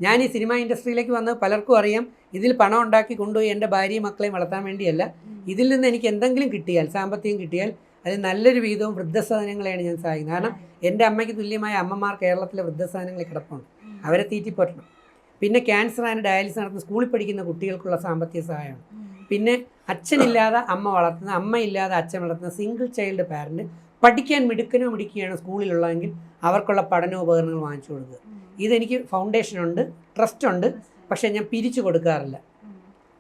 ഞാൻ ഈ സിനിമ ഇൻഡസ്ട്രിയിലേക്ക് വന്ന് പലർക്കും അറിയാം, ഇതിൽ പണം ഉണ്ടാക്കി കൊണ്ടുപോയി എൻ്റെ ഭാര്യയും മക്കളെയും വളർത്താൻ വേണ്ടിയല്ല. ഇതിൽ നിന്ന് എനിക്ക് എന്തെങ്കിലും കിട്ടിയാൽ, സാമ്പത്തികം കിട്ടിയാൽ, അത് നല്ലൊരു വീതവും വൃദ്ധസദനങ്ങളെയാണ് ഞാൻ സഹായിക്കുന്നത്. കാരണം എൻ്റെ അമ്മയ്ക്ക് തുല്യമായ അമ്മമാർ കേരളത്തിലെ വൃദ്ധസദനങ്ങളിൽ കിടപ്പുണ്ട്. അവരെ തീറ്റിപ്പോറ്റണം. പിന്നെ ക്യാൻസർ ആൻഡ് ഡയാലിസിസ് നടത്തുന്ന സ്കൂളിൽ പഠിക്കുന്ന കുട്ടികൾക്കുള്ള സാമ്പത്തിക സഹായമാണ്. പിന്നെ അച്ഛനില്ലാതെ അമ്മ വളർത്തുന്ന, അമ്മയില്ലാതെ അച്ഛൻ വളർത്തുന്ന സിംഗിൾ ചൈൽഡ് പാരൻറ്റ് പഠിക്കാൻ മിടുക്കിയാണ് സ്കൂളിലുള്ളതെങ്കിൽ അവർക്കുള്ള പഠനോപകരണങ്ങൾ വാങ്ങിച്ചു കൊടുക്കുക. ഇതെനിക്ക് ഫൗണ്ടേഷനുണ്ട്, ട്രസ്റ്റുണ്ട്, പക്ഷേ ഞാൻ പിരിച്ചു കൊടുക്കാറില്ല.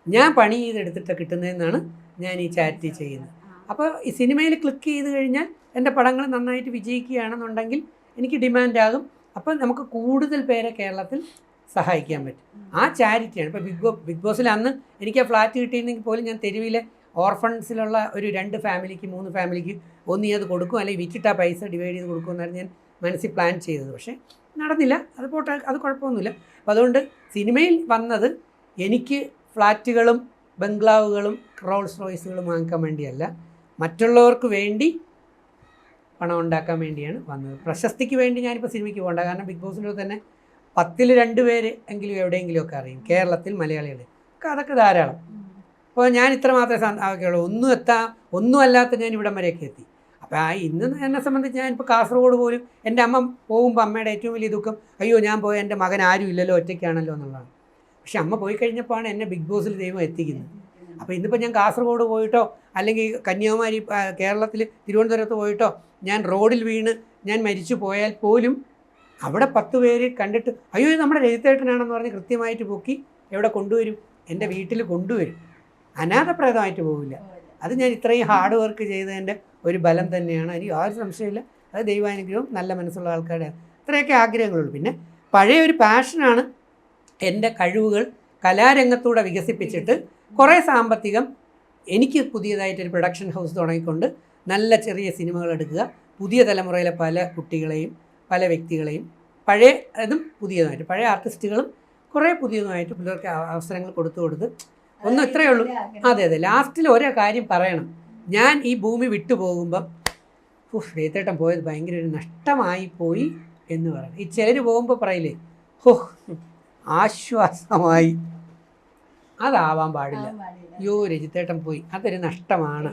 ഞാൻ പണി ചെയ്തെടുത്തിട്ട് കിട്ടുന്നതെന്നാണ് ഞാൻ ഈ ചാരിറ്റി ചെയ്യുന്നത്. അപ്പോൾ ഈ സിനിമയിൽ ക്ലിക്ക് ചെയ്ത് കഴിഞ്ഞാൽ എൻ്റെ പടങ്ങൾ നന്നായിട്ട് വിജയിക്കുകയാണെന്നുണ്ടെങ്കിൽ എനിക്ക് ഡിമാൻഡാകും. അപ്പം നമുക്ക് കൂടുതൽ പേരെ കേരളത്തിൽ സഹായിക്കാൻ പറ്റും. ആ ചാരിറ്റിയാണ്. ഇപ്പോൾ ബിഗ് ബോസിൽ അന്ന് എനിക്ക് ആ ഫ്ലാറ്റ് കിട്ടിയിരുന്നെങ്കിൽ പോലും ഞാൻ തെരുവിലെ ഓർഫൺസിലുള്ള ഒരു 2 ഫാമിലിക്ക് 3 ഫാമിലിക്ക് ഒന്നീ അത് കൊടുക്കും, അല്ലെങ്കിൽ വിറ്റിട്ട് ആ പൈസ ഡിവൈഡ് ചെയ്ത് കൊടുക്കുമെന്നാണ് ഞാൻ മനസ്സിൽ പ്ലാൻ ചെയ്തത്. പക്ഷേ നടന്നില്ല. അത് പോട്ടെ, അത് കുഴപ്പമൊന്നുമില്ല. അപ്പോൾ അതുകൊണ്ട് സിനിമയിൽ വന്നത് എനിക്ക് ഫ്ലാറ്റുകളും ബംഗ്ലാവുകളും റോൾസ് റോയ്സുകളും വാങ്ങിക്കാൻ വേണ്ടിയല്ല, മറ്റുള്ളവർക്ക് വേണ്ടി പണം ഉണ്ടാക്കാൻ വേണ്ടിയാണ് വന്നത്. പ്രശസ്തിക്ക് വേണ്ടി ഞാനിപ്പോൾ സിനിമയ്ക്ക് പോകണ്ട. കാരണം ബിഗ് ബോസിൻ്റെ തന്നെ 10ൽ 2 പേര് എങ്കിലും എവിടെയെങ്കിലുമൊക്കെ അറിയും കേരളത്തിൽ മലയാളികൾ. അതൊക്കെ ധാരാളം. അപ്പോൾ ഞാൻ ഇത്ര മാത്രമേ ആവുകയുള്ളൂ. ഒന്നും അല്ലാത്ത ഞാൻ ഇവിടം വരെയൊക്കെ എത്തി. അപ്പോൾ ഇന്ന് എന്നെ സംബന്ധിച്ച് ഞാനിപ്പോൾ കാസർഗോഡ് പോലും എൻ്റെ അമ്മ പോകുമ്പോൾ അമ്മയുടെ ഏറ്റവും വലിയ ദുഃഖം, അയ്യോ ഞാൻ പോയ എൻ്റെ മകൻ ആരും ഇല്ലല്ലോ, ഒറ്റയ്ക്കാണല്ലോ എന്നുള്ളതാണ്. പക്ഷെ അമ്മ പോയി കഴിഞ്ഞപ്പോഴാണ് എന്നെ ബിഗ് ബോസിൽ ദൈവം എത്തിക്കുന്നത്. അപ്പോൾ ഇന്നിപ്പോൾ ഞാൻ കാസർഗോഡ് പോയിട്ടോ, അല്ലെങ്കിൽ കന്യാകുമാരി കേരളത്തിൽ തിരുവനന്തപുരത്ത് പോയിട്ടോ, ഞാൻ റോഡിൽ വീണ് ഞാൻ മരിച്ചു പോയാൽ പോലും അവിടെ 10 പേര് കണ്ടിട്ട് അയ്യോ ഇത് നമ്മുടെ രജിത്തേട്ടനാണെന്ന് പറഞ്ഞ് കൃത്യമായിട്ട് പൊക്കി എവിടെ കൊണ്ടുവരും, എൻ്റെ വീട്ടിൽ കൊണ്ടുവരും. അനാഥപ്രേതമായിട്ട് പോവില്ല. അത് ഞാൻ ഇത്രയും ഹാർഡ് വർക്ക് ചെയ്തതിൻ്റെ ഒരു ബലം തന്നെയാണ്. എനിക്ക് ആ ഒരു സംശയമില്ല. അത് ദൈവാനുഗ്രഹവും നല്ല മനസ്സുള്ള ആൾക്കാരുടെ ഇത്രയൊക്കെ ആഗ്രഹങ്ങളുള്ളൂ. പിന്നെ പഴയ ഒരു പാഷനാണ് എൻ്റെ കഴിവുകൾ കലാരംഗത്തൂടെ വികസിപ്പിച്ചിട്ട് കുറേ സാമ്പത്തികം എനിക്ക് പുതിയതായിട്ടൊരു പ്രൊഡക്ഷൻ ഹൗസ് തുടങ്ങിക്കൊണ്ട് നല്ല ചെറിയ സിനിമകൾ എടുക്കുക, പുതിയ തലമുറയിലെ പല കുട്ടികളെയും പല വ്യക്തികളെയും പഴയ അതും പുതിയതുമായിട്ട്, പഴയ ആർട്ടിസ്റ്റുകളും കുറേ പുതിയതുമായിട്ട് പിള്ളേർക്ക് അവസരങ്ങൾ കൊടുത്ത് ഒന്നും ഇത്രയേ ഉള്ളൂ. അതെ, ലാസ്റ്റിൽ ഒരേ കാര്യം പറയണം. ഞാൻ ഈ ഭൂമി വിട്ടു പോകുമ്പം രജിത്തേട്ടൻ പോയത് ഭയങ്കര ഒരു നഷ്ടമായി പോയി എന്ന് പറയണം. ഈ ചിലർ പോകുമ്പോൾ പറയില്ലേ, ആശ്വാസമായി. അതാവാൻ പാടില്ല. അയ്യോ രജിത്തേട്ടൻ പോയി, അതൊരു നഷ്ടമാണ്.